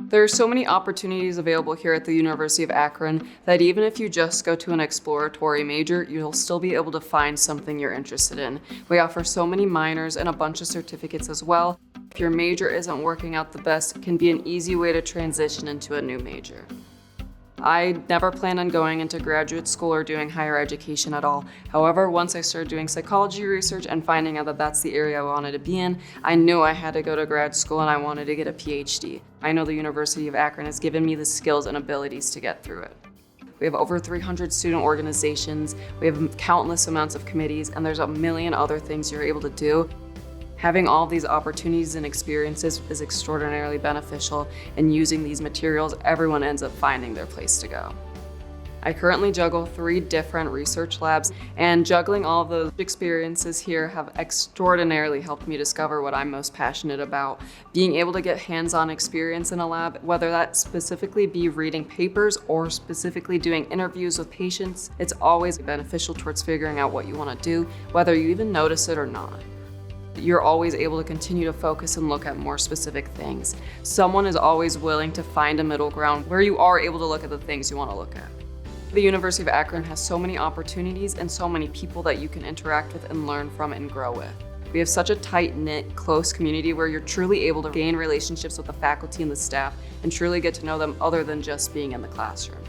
There are so many opportunities available here at the University of Akron that even if you just go to an exploratory major, you'll still be able to find something you're interested in. We offer so many minors and a bunch of certificates as well. If your major isn't working out the best, it can be an easy way to transition into a new major. I never planned on going into graduate school or doing higher education at all. However, once I started doing psychology research and finding out that that's the area I wanted to be in, I knew I had to go to grad school and I wanted to get a PhD. I know the University of Akron has given me the skills and abilities to get through it. We have over 300 student organizations, we have countless amounts of committees, and there's a million other things you're able to do. Having all these opportunities and experiences is extraordinarily beneficial, and using these materials, everyone ends up finding their place to go. I currently juggle 3 different research labs, and juggling all of those experiences here have extraordinarily helped me discover what I'm most passionate about. Being able to get hands-on experience in a lab, whether that specifically be reading papers or specifically doing interviews with patients, it's always beneficial towards figuring out what you want to do, whether you even notice it or not. You're always able to continue to focus and look at more specific things. Someone is always willing to find a middle ground where you are able to look at the things you want to look at. The University of Akron has so many opportunities and so many people that you can interact with and learn from and grow with. We have such a tight-knit, close community where you're truly able to gain relationships with the faculty and the staff and truly get to know them other than just being in the classroom.